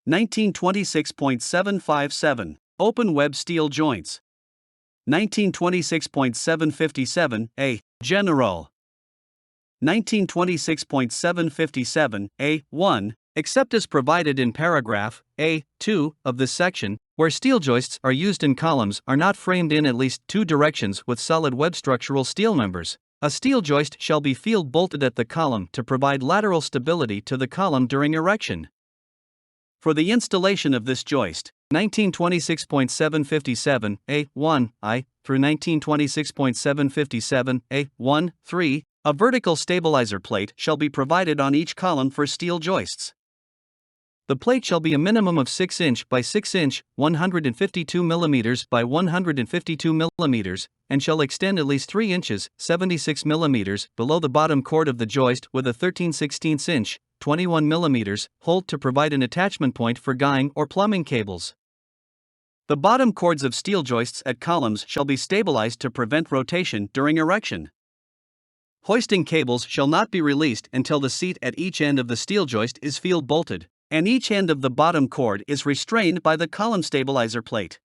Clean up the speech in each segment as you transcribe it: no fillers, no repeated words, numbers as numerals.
1926.757, Open Web Steel Joints. 1926.757, A. General. 1926.757, A.1, except as provided in paragraph A.2 of this section, where steel joists are used in columns are not framed in at least two directions with solid web structural steel members. A steel joist shall be field bolted at the column to provide lateral stability to the column during erection. For the installation of this joist, 1926.757 A1 I through 1926.757 A1 3, a vertical stabilizer plate shall be provided on each column for steel joists. The plate shall be a minimum of 6 inch by 6 inch, 152 mm by 152 mm, and shall extend at least 3 inches, 76 mm, below the bottom chord of the joist with a 13/16 inch, 21 mm, hole to provide an attachment point for guying or plumbing cables. The bottom chords of steel joists at columns shall be stabilized to prevent rotation during erection. Hoisting cables shall not be released until the seat at each end of the steel joist is field bolted, and each end of the bottom cord is restrained by the column stabilizer plate.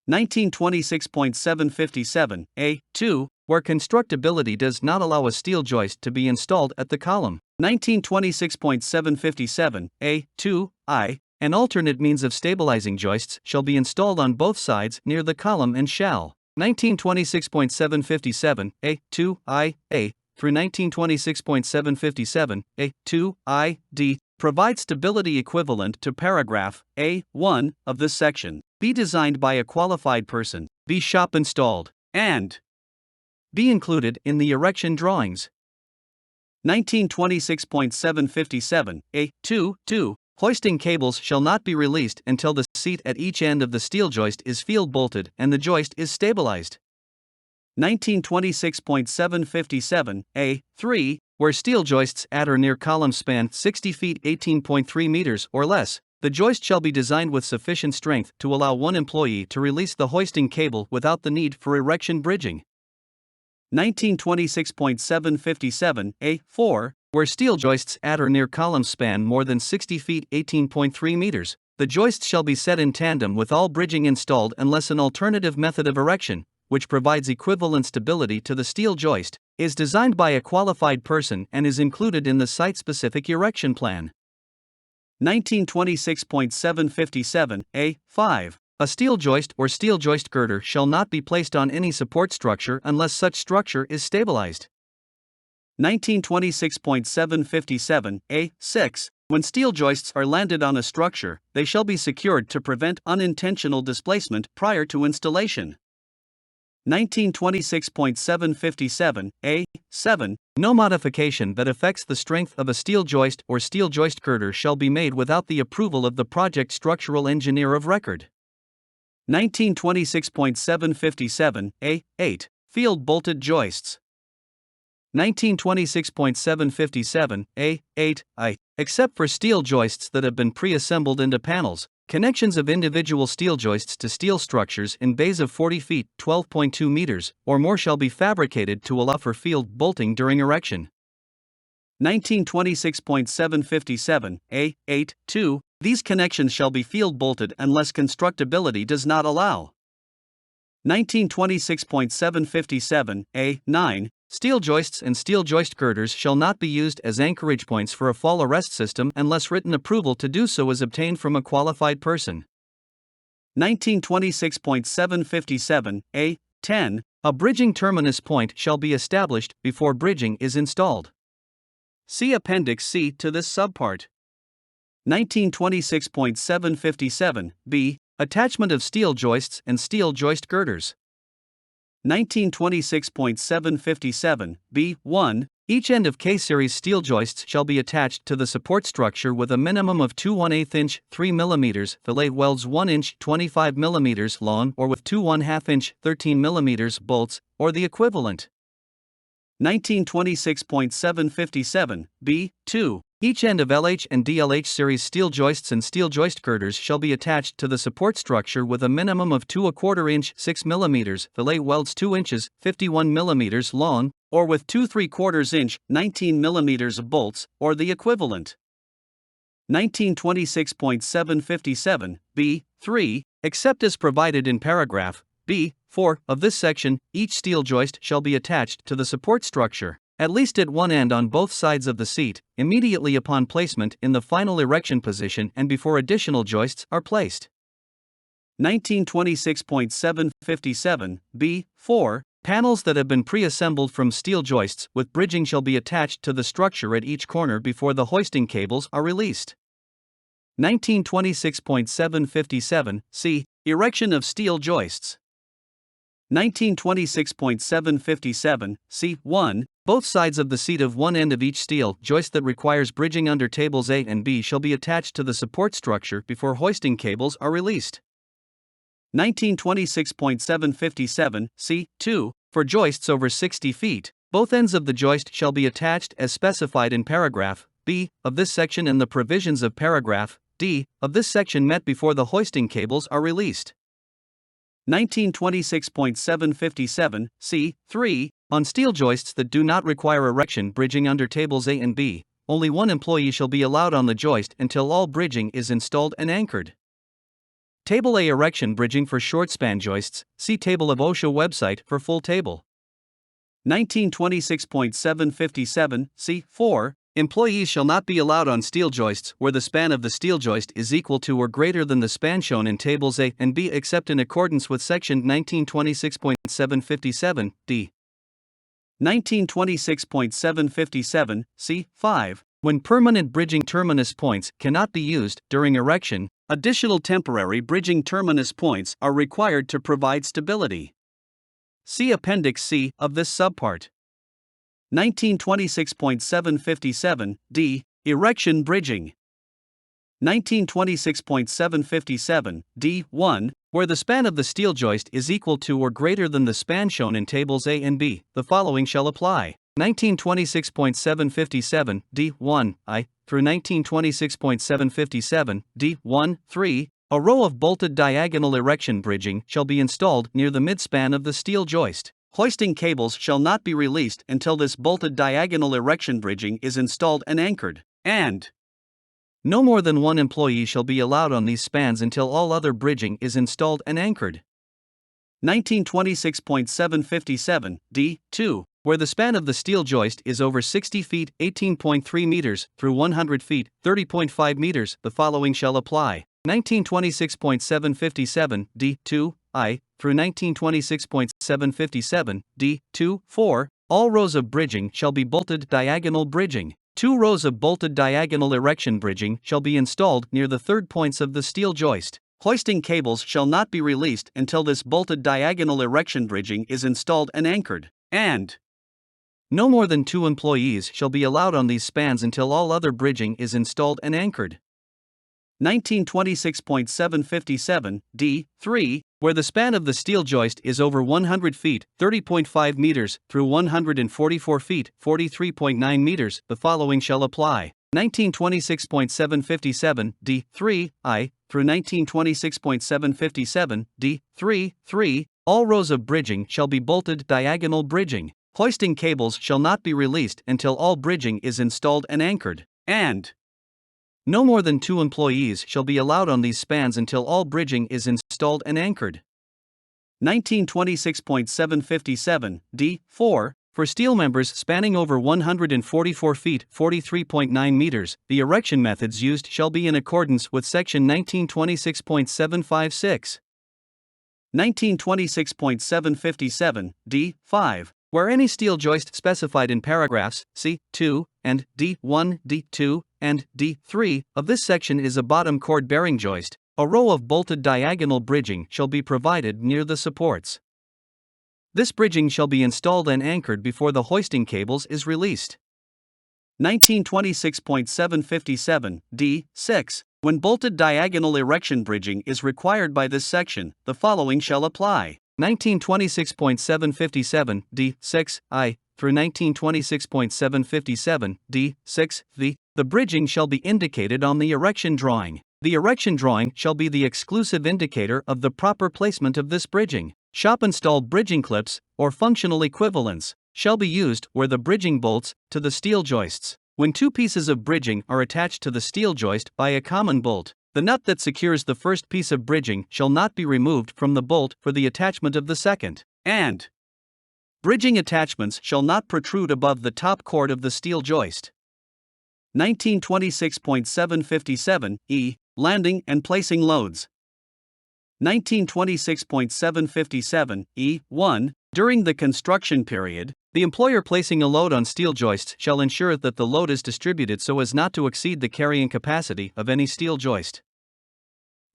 1926.757 A2, where constructability does not allow a steel joist to be installed at the column. 1926.757 A2 I, an alternate means of stabilizing joists shall be installed on both sides near the column and shall. 1926.757 A2 I A through 1926.757 A2 I D provide stability equivalent to paragraph A1 of this section. Be designed by a qualified person, be shop installed, and be included in the erection drawings. 1926.757 A2 hoisting cables shall not be released until the seat at each end of the steel joist is field bolted and the joist is stabilized. 1926.757 A3, where steel joists at or near column span 60 feet 18.3 meters or less, the joist shall be designed with sufficient strength to allow one employee to release the hoisting cable without the need for erection bridging. 1926.757 A4, where steel joists at or near columns span more than 60 feet 18.3 meters, the joist shall be set in tandem with all bridging installed unless an alternative method of erection, which provides equivalent stability to the steel joist, is designed by a qualified person and is included in the site-specific erection plan. 1926.757 A5, a steel joist or steel joist girder shall not be placed on any support structure unless such structure is stabilized. 1926.757 A6, when steel joists are landed on a structure, they shall be secured to prevent unintentional displacement prior to installation. 1926.757 A7, no modification that affects the strength of a steel joist or steel joist girder shall be made without the approval of the project structural engineer of record. 1926.757 A8, field bolted joists. 1926.757 A8 I, except for steel joists that have been pre-assembled into panels, connections of individual steel joists to steel structures in bays of 40 feet 12.2 meters or more shall be fabricated to allow for field bolting during erection. 1926.757 A8-2, these connections shall be field bolted unless constructability does not allow. 1926.757 A9, steel joists and steel joist girders shall not be used as anchorage points for a fall arrest system unless written approval to do so is obtained from a qualified person. 1926.757 A10, a bridging terminus point shall be established before bridging is installed. See Appendix C to this subpart. 1926.757 B, attachment of steel joists and steel joist girders. 1926.757 B1, each end of K-series steel joists shall be attached to the support structure with a minimum of 2 1/8-inch 3 mm fillet welds 1 inch 25 mm long or with 2 1/2-inch 13 mm bolts, or the equivalent. 1926.757 B2, each end of LH and DLH series steel joists and steel joist girders shall be attached to the support structure with a minimum of 2 1/4-inch 6 mm fillet welds 2 inches 51 mm long, or with 2 3/4-inch 19 mm bolts, or the equivalent. 1926.757, B3, except as provided in paragraph B4 of this section, each steel joist shall be attached to the support structure, at least at one end on both sides of the seat, immediately upon placement in the final erection position and before additional joists are placed. 1926.757, B4, panels that have been pre-assembled from steel joists with bridging shall be attached to the structure at each corner before the hoisting cables are released. 1926.757, C. Erection of steel joists. 1926.757, C1, both sides of the seat of one end of each steel joist that requires bridging under tables A and B shall be attached to the support structure before hoisting cables are released. 1926.757, C2, for joists over 60 feet, both ends of the joist shall be attached as specified in paragraph B of this section and the provisions of paragraph D of this section met before the hoisting cables are released. 1926.757, C3, on steel joists that do not require erection bridging under tables A and B, only one employee shall be allowed on the joist until all bridging is installed and anchored. Table A erection bridging for short span joists, see Table of OSHA website for full table. 1926.757, C4, employees shall not be allowed on steel joists where the span of the steel joist is equal to or greater than the span shown in Tables A and B except in accordance with Section 1926.757, D. 1926.757, C5, when permanent bridging terminus points cannot be used during erection, additional temporary bridging terminus points are required to provide stability. See Appendix C of this subpart. 1926.757, D. Erection bridging. 1926.757, D1, where the span of the steel joist is equal to or greater than the span shown in Tables A and B, the following shall apply. 1926.757, D1, I, through 1926.757, D1, 3, a row of bolted diagonal erection bridging shall be installed near the midspan of the steel joist. Hoisting cables shall not be released until this bolted diagonal erection bridging is installed and anchored, and no more than one employee shall be allowed on these spans until all other bridging is installed and anchored. 1926.757, D2, where the span of the steel joist is over 60 feet 18.3 meters through 100 feet 30.5 meters, the following shall apply. 1926.757, D2, I, through 1926.757, D2, 4, all rows of bridging shall be bolted diagonal bridging. 2 rows of bolted diagonal erection bridging shall be installed near the third points of the steel joist. Hoisting cables shall not be released until this bolted diagonal erection bridging is installed and anchored, and no more than 2 employees shall be allowed on these spans until all other bridging is installed and anchored. 1926.757, D3, where the span of the steel joist is over 100 feet 30.5 meters through 144 feet 43.9 meters, the following shall apply. 1926.757, D3, I, through 1926.757, D3, 3, all rows of bridging shall be bolted diagonal bridging. Hoisting cables shall not be released until all bridging is installed and anchored, and no more than 2 employees shall be allowed on these spans until all bridging is installed and anchored. 1926.757, D4, for steel members spanning over 144 feet 43.9 meters, the erection methods used shall be in accordance with Section 1926.756. 1926.757, D5, where any steel joist specified in paragraphs C2 and D1, D2, and D3 of this section is a bottom chord bearing joist, a row of bolted diagonal bridging shall be provided near the supports. This bridging shall be installed and anchored before the hoisting cables is released. 1926.757, D6, when bolted diagonal erection bridging is required by this section, the following shall apply. 1926.757, D6, I, through 1926.757, D6, the bridging shall be indicated on the erection drawing. The erection drawing shall be the exclusive indicator of the proper placement of this bridging. Shop-installed bridging clips, or functional equivalents, shall be used where the bridging bolts to the steel joists. When two pieces of bridging are attached to the steel joist by a common bolt, the nut that secures the first piece of bridging shall not be removed from the bolt for the attachment of the second, and bridging attachments shall not protrude above the top chord of the steel joist. 1926.757 E. Landing and placing loads. 1926.757 E1. During the construction period, the employer placing a load on steel joists shall ensure that the load is distributed so as not to exceed the carrying capacity of any steel joist.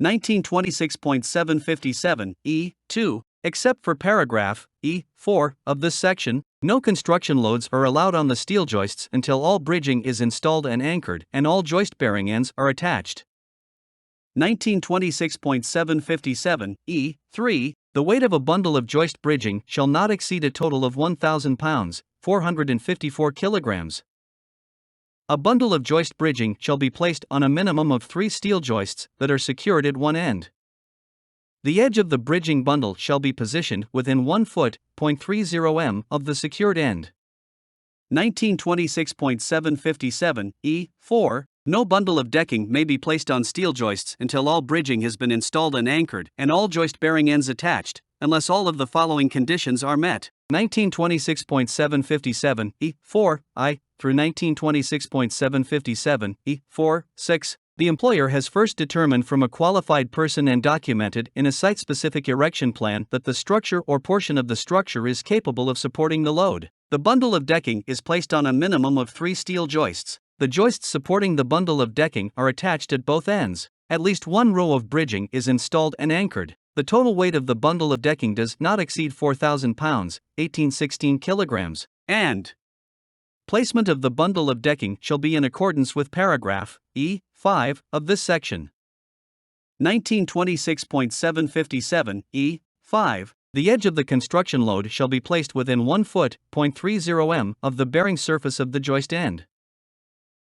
1926.757 E2. Except for paragraph E4 of this section, no construction loads are allowed on the steel joists until all bridging is installed and anchored and all joist bearing ends are attached. 1926.757 E3. The weight of a bundle of joist bridging shall not exceed a total of 1,000 pounds, 454 kilograms. A bundle of joist bridging shall be placed on a minimum of 3 steel joists that are secured at one end. The edge of the bridging bundle shall be positioned within 1 foot, 0.30 m of the secured end. 1926.757 E4. No bundle of decking may be placed on steel joists until all bridging has been installed and anchored and all joist bearing ends attached, unless all of the following conditions are met. 1926.757 E4 I through 1926.757 E4 6. The employer has first determined from a qualified person and documented in a site-specific erection plan that the structure or portion of the structure is capable of supporting the load. The bundle of decking is placed on a minimum of 3 steel joists. The joists supporting the bundle of decking are attached at both ends. At least one row of bridging is installed and anchored. The total weight of the bundle of decking does not exceed 4,000 pounds, 1816 kilograms, and placement of the bundle of decking shall be in accordance with paragraph E5 of this section. 1926.757 E5. The edge of the construction load shall be placed within 1 foot, 0.30 m of the bearing surface of the joist end.